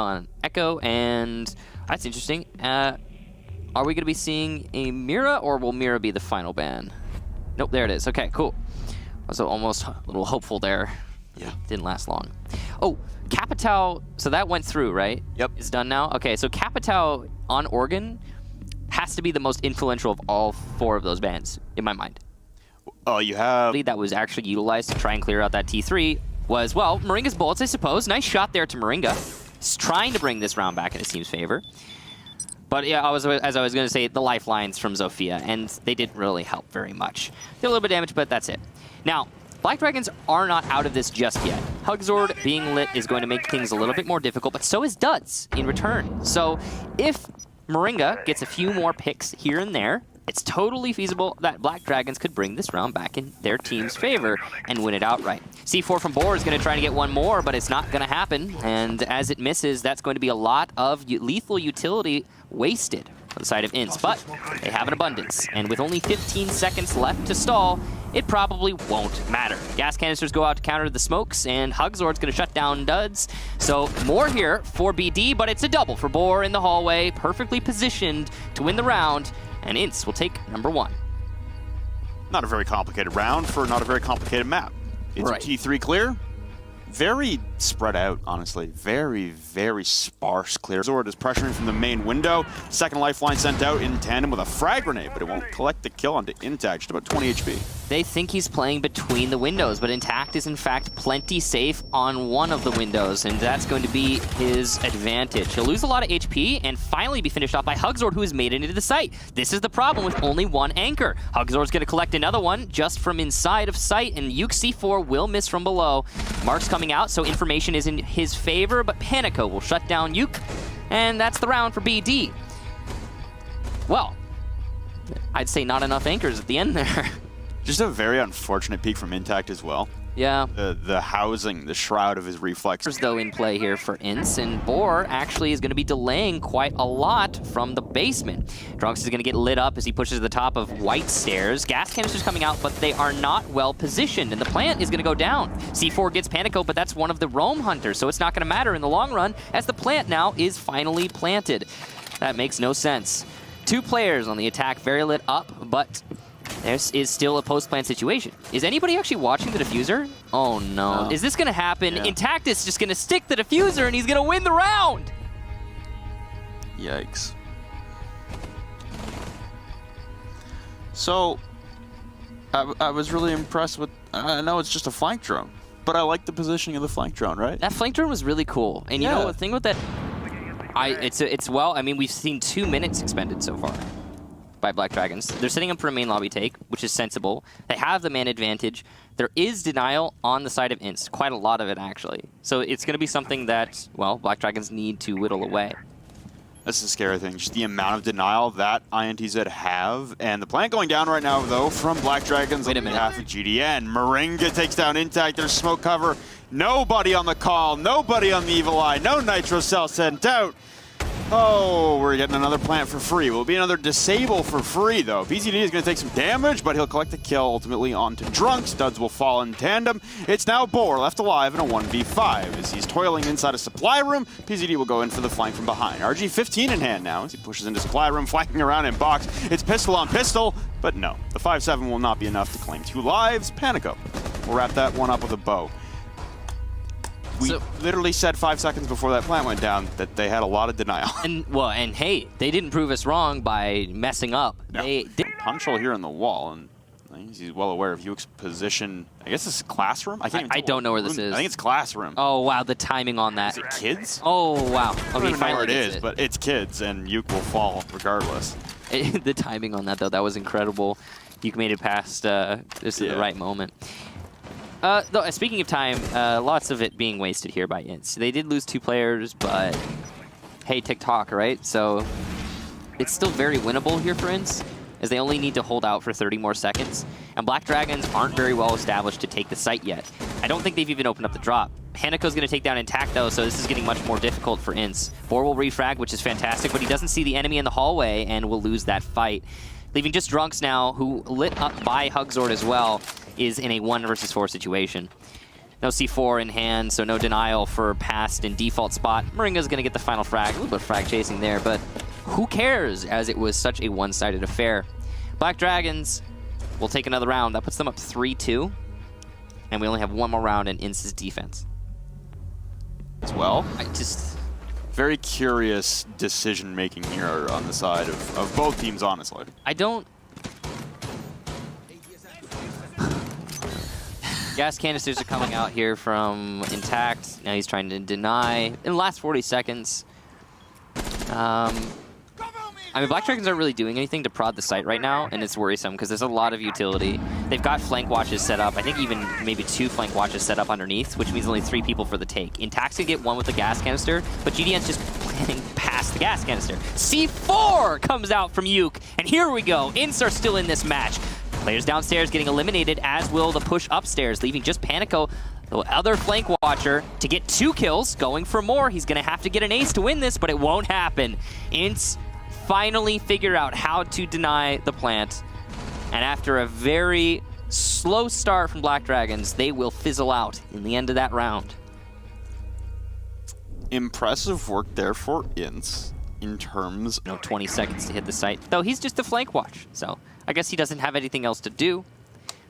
on Echo, and that's interesting. Are we going to be seeing a Mira, or will Mira be the final ban? Nope, there it is. Okay, cool. So almost a little hopeful there. Yeah. Didn't last long. Oh, Capitao, so that went through, right? Yep. It's done now? Okay, so Capitao on Oregon has to be the most influential of all 4 of those bans, in my mind. Oh, you have... That was actually utilized to try and clear out that T3 was, well, Moringa's bullets, I suppose. Nice shot there to Moringa. He's trying to bring this round back in his team's favor. But yeah, as I was going to say, the lifelines from Zofia, and they didn't really help very much. Did a little bit of damage, but that's it. Now, Black Dragons are not out of this just yet. Hugzord being lit is going to make things a little bit more difficult, but so is Duds in return. So if Moringa gets a few more picks here and there, it's totally feasible that Black Dragons could bring this round back in their team's favor and win it outright. C4 from Boar is going to try to get one more, but it's not going to happen. And as it misses, that's going to be a lot of lethal utility wasted on the side of INTZ. But they have an abundance. And with only 15 seconds left to stall, it probably won't matter. Gas canisters go out to counter the smokes, and Hugzord's going to shut down Duds. So more here for BD, but it's a double for Boar in the hallway, perfectly positioned to win the round. And INTZ will take number 1. Not a very complicated round for not a very complicated map. It's right. T3 clear. Very spread out, honestly. Very, very sparse clear. Zord is pressuring from the main window. Second lifeline sent out in tandem with a frag grenade, but it won't collect the kill onto Intact, just about 20 HP. They think he's playing between the windows, but Intact is in fact plenty safe on one of the windows, and that's going to be his advantage. He'll lose a lot of HP and finally be finished off by Hugzord, who has made it into the site. This is the problem with only one anchor. Hugzord's going to collect another one just from inside of sight, and Yuke C4 will miss from below. Mark's coming out, so information is in his favor, but Panico will shut down Yuke, and that's the round for BD. Well, I'd say not enough anchors at the end there. Just a very unfortunate peak from Intact as well. Yeah. The housing, the shroud of his reflexes. Though in play here for INTZ, and Boar actually is going to be delaying quite a lot from the basement. Drunks is going to get lit up as he pushes to the top of White Stairs. Gas canisters coming out, but they are not well positioned, and the plant is going to go down. C4 gets Panico, but that's one of the roam hunters, so it's not going to matter in the long run, as the plant now is finally planted. That makes no sense. 2 players on the attack, very lit up, but this is still a post-plant situation. Is anybody actually watching the diffuser? Oh no. Is this gonna happen? Yeah. Intact is just gonna stick the diffuser and he's gonna win the round! Yikes. So, I was really impressed with, I know it's just a flank drone, but I like the positioning of the flank drone, right? That flank drone was really cool. And you know, the thing with that, well, I mean, we've seen 2 minutes expended so far by Black Dragons. They're setting up for a main lobby take, which is sensible. They have the man advantage. There is denial on the side of INTZ, quite a lot of it actually. So it's going to be something that, well, Black Dragons need to whittle away. That's the scary thing, just the amount of denial that INTZ have. And the plant going down right now, though, from Black Dragons on behalf of GDN. Moringa takes down Intact, there's smoke cover. Nobody on the call, nobody on the Evil Eye, no Nitro Cell sent out. Oh, we're getting another plant for free. Will be another disable for free, though. PZD is going to take some damage, but he'll collect the kill ultimately onto Drunks. Duds will fall in tandem. It's now Boar left alive in a 1v5. As he's toiling inside a supply room, PZD will go in for the flank from behind. RG15 in hand now as he pushes into supply room, flanking around in box. It's pistol on pistol, but no. The 5-7 will not be enough to claim 2 lives. Panico will wrap that one up with a bow. We literally said 5 seconds before that plant went down that they had a lot of denial. And hey, they didn't prove us wrong by messing up. No. They did. Punch hole here on the wall, and I think he's well aware of Yuke's position. I guess this is classroom? I don't know where this is. I think it's classroom. Oh, wow, the timing on that. Is it kids? Oh, wow. I don't even know where it is, but it's kids, and Yuke will fall regardless. The timing on that, though, that was incredible. Yuke made it past just at the right moment. Though, speaking of time, lots of it being wasted here by INTZ. They did lose 2 players, but hey, TikTok, right? So it's still very winnable here for INTZ, as they only need to hold out for 30 more seconds. And Black Dragons aren't very well established to take the site yet. I don't think they've even opened up the drop. Panico's going to take down Intact, though, so this is getting much more difficult for INTZ. Boar will refrag, which is fantastic, but he doesn't see the enemy in the hallway and will lose that fight. Leaving just Drunks now, who lit up by Hugzord as well, is in a 1 versus 4 situation. No C4 in hand, so no denial for past and default spot. Moringa's going to get the final frag. A little bit of frag chasing there, but who cares, as it was such a one-sided affair. Black Dragons will take another round. That puts them up 3-2, and we only have one more round in INTZ's defense. As well, I just... very curious decision-making here on the side of both teams, honestly. I don't... Gas canisters are coming out here from INTZ. Now he's trying to deny in the last 40 seconds. I mean, Black Dragons aren't really doing anything to prod the site right now, and it's worrisome because there's a lot of utility. They've got flank watches set up. I think even maybe 2 flank watches set up underneath, which means only 3 people for the take. INTZ can get 1 with the gas canister, but GDN's just planning past the gas canister. C4 comes out from Yuke, and here we go. INTZ are still in this match. Players downstairs getting eliminated, as will the push upstairs, leaving just Panico, the other flank watcher, to get 2 kills, going for more. He's going to have to get an ace to win this, but it won't happen. INTZ finally figure out how to deny the plant, and after a very slow start from Black Dragons, they will fizzle out in the end of that round. Impressive work there for INTZ in terms of... 20 seconds to hit the site, though he's just a flank watch, so I guess he doesn't have anything else to do.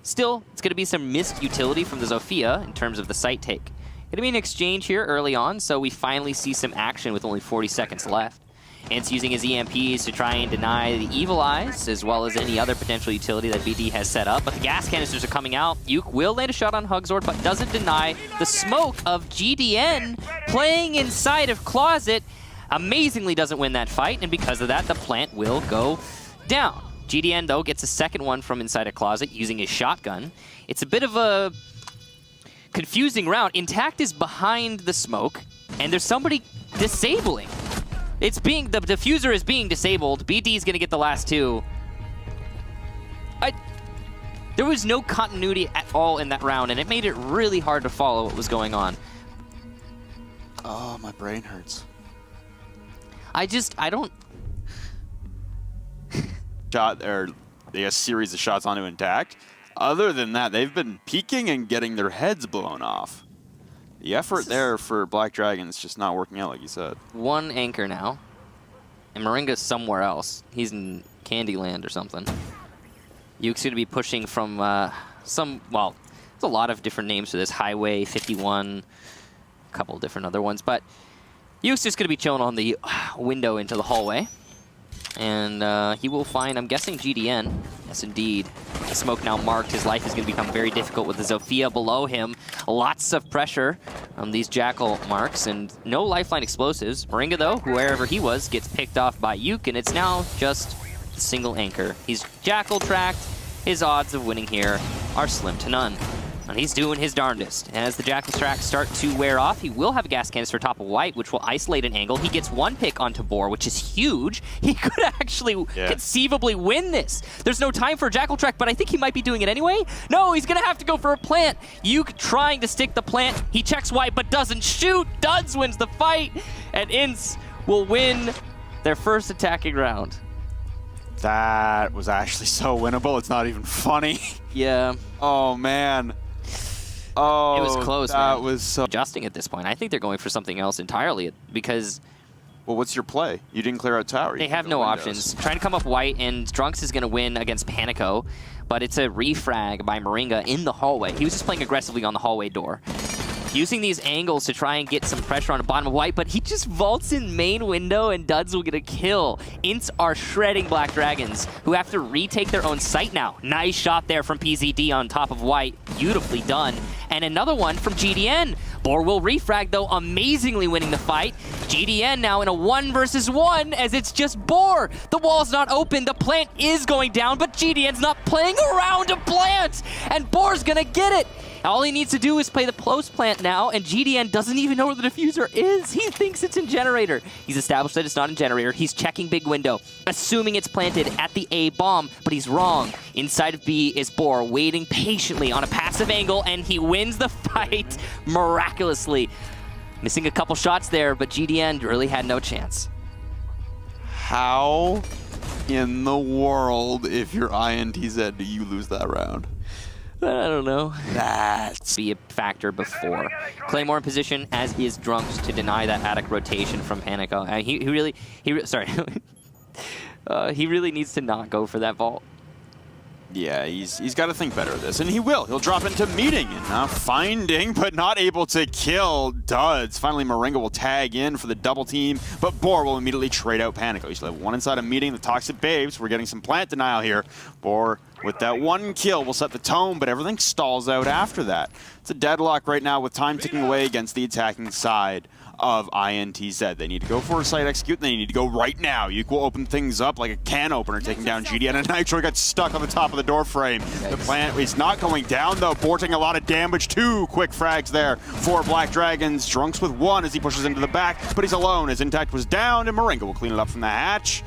Still, it's going to be some missed utility from the Zofia in terms of the site take. Going to be an exchange here early on, so we finally see some action with only 40 seconds left. INTZ using his EMPs to try and deny the Evil Eyes, as well as any other potential utility that BD has set up. But the gas canisters are coming out. Yuke will land a shot on Hugzord, but doesn't deny the smoke of GDN playing inside of Closet. Amazingly doesn't win that fight, and because of that, the plant will go down. GDN, though, gets a second one from inside a Closet using his shotgun. It's a bit of a confusing round. INTZ is behind the smoke, and there's somebody disabling. The diffuser is being disabled. BD is going to get the last 2. There was no continuity at all in that round, and it made it really hard to follow what was going on. Oh, my brain hurts. I don't... A series of shots onto INTZ. Other than that, they've been peeking and getting their heads blown off. The effort there for Black Dragons just not working out, like you said. 1 anchor now. And Moringa's somewhere else. He's in Candyland or something. Yuke's going to be pushing from well, there's a lot of different names for this. Highway 51, a couple different other ones. But Yuke's just going to be chilling on the window into the hallway. And he will find, I'm guessing, GDN. Yes, indeed. The smoke now marked. His life is going to become very difficult with the Zofia below him. Lots of pressure on these Jackal marks, and no lifeline explosives. Moringa, though, wherever he was, gets picked off by Yuke, and it's now just a single anchor. He's Jackal tracked. His odds of winning here are slim to none. And he's doing his darndest. As the Jackal tracks start to wear off, he will have a gas canister top of White, which will isolate an angle. He gets 1 pick onto Boar, which is huge. He could actually conceivably win this. There's no time for a Jackal track, but I think he might be doing it anyway. No, he's going to have to go for a plant. Yuke trying to stick the plant. He checks White, but doesn't shoot. Duds wins the fight, and INTZ will win their first attacking round. That was actually so winnable. It's not even funny. Yeah. Oh, man. Oh, it was close, that man. Was so... Adjusting at this point. I think they're going for something else entirely because... Well, what's your play? You didn't clear out tower. They have no options. Trying to come up White, and Drunks is going to win against Panico, but it's a refrag by Moringa in the hallway. He was just playing aggressively on the hallway door. Using these angles to try and get some pressure on the bottom of White, but he just vaults in main window and Duds will get a kill. INTZ are shredding Black Dragons, who have to retake their own site now. Nice shot there from PZD on top of White. Beautifully done. And another one from GDN. Boar will refrag, though, amazingly winning the fight. GDN now in a 1 versus 1 as it's just Boar. The wall's not open. The plant is going down, but GDN's not playing around a plant. And Boar's gonna get it. All he needs to do is play the close plant now, and GDN doesn't even know where the diffuser is. He thinks it's in generator. He's established that it's not in generator. He's checking big window, assuming it's planted at the A bomb, but he's wrong. Inside of B is Boar, waiting patiently on a passive angle, and he wins the fight miraculously. Missing a couple shots there, but GDN really had no chance. How in the world, if you're INTZ, do you lose that round? I don't know. That's Be a factor before. Claymore in position, as is Drunks, to deny that attic rotation from Panico. He really needs to not go for that vault. Yeah, he's got to think better of this, and he will. He'll drop into meeting and finding, but not able to kill Duds. Finally, Moringa will tag in for the double team, but Boar will immediately trade out Panico. He still have one inside a meeting. The Toxic Babes, we're getting some plant denial here. Boar, with that one kill, will set the tone, but everything stalls out after that. It's a deadlock right now with time ticking away against the attacking side of INTZ. They need to go for a site execute, and they need to go right now. You will open things up like a can opener, taking down GDN, and Nitro got stuck on the top of the door frame. The plant is not going down, though. Boar taking a lot of damage. 2 quick frags there for Black Dragons. Drunks with 1 as he pushes into the back, but he's alone as Intact was down, and Moringa will clean it up from the hatch.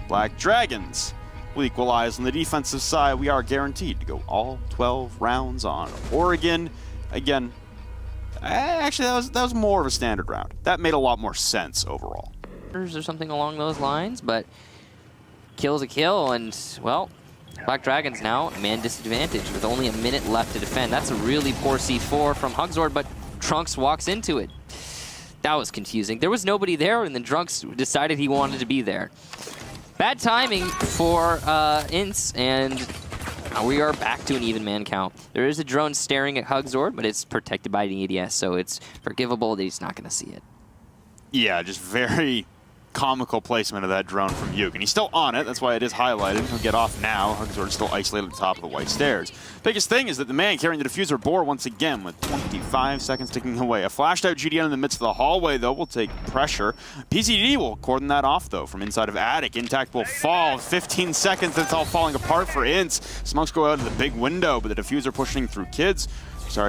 Black Dragons will equalize on the defensive side. We are guaranteed to go all 12 rounds on Oregon. Again, actually, that was more of a standard round. That made a lot more sense overall. Or something along those lines, but kill's a kill, and, well, Black Dragons now man disadvantage with only a minute left to defend. That's a really poor C4 from Hugzord, but Drunks walks into it. That was confusing. There was nobody there, and then Drunks decided he wanted to be there. Bad timing for INTZ, and we are back to an even man count. There is a drone staring at Hugzord, but it's protected by the ADS, so it's forgivable that he's not going to see it. Yeah, just very comical placement of that drone from Yuke. And he's still on it, that's why it is highlighted. He'll get off now. Hugzord is still isolated at the top of the white stairs. Biggest thing is that the man carrying the diffuser, Boar, once again with 25 seconds ticking away. A flashed out GDN in the midst of the hallway, though, will take pressure. PZD will cordon that off, though, from inside of Attic. Intact will fall. 15 seconds, it's all falling apart for INTZ. Smokes go out of the big window, but the diffuser pushing through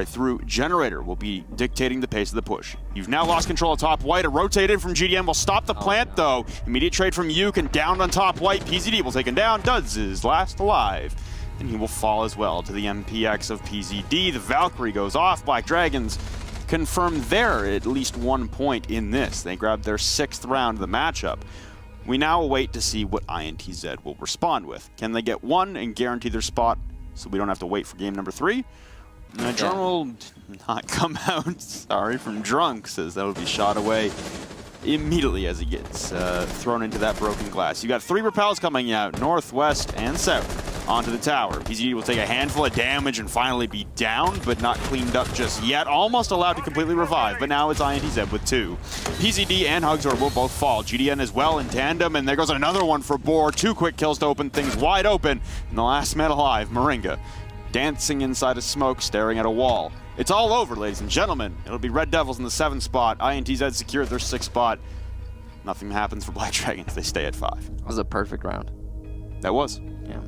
through Generator will be dictating the pace of the push. You've now lost control of top white. A rotate in from GDM will stop the plant, though. Immediate trade from Yuke, and down on top white. PZD will take him down. Duds is last alive, and he will fall as well to the MPX of PZD. The Valkyrie goes off. Black Dragons confirm their at least 1 point in this. They grabbed their 6th round of the matchup. We now await to see what INTZ will respond with. Can they get 1 and guarantee their spot so we don't have to wait for game number 3? The drone will not come out, sorry, from Drunks, as that would be shot away immediately as he gets thrown into that broken glass. You got 3 repels coming out, north, west, and south, onto the tower. PZD will take a handful of damage and finally be down, but not cleaned up just yet. Almost allowed to completely revive, but now it's INTZ with 2. PZD and Hugzord will both fall. GDN as well in tandem, and there goes another one for Boar. 2 quick kills to open things wide open, and the last man alive, Moringa, dancing inside a smoke, staring at a wall. It's all over, ladies and gentlemen. It'll be Red Devils in the 7th spot. INTZ secured their 6th spot. Nothing happens for Black Dragons. They stay at 5. That was a perfect round. That was. Yeah.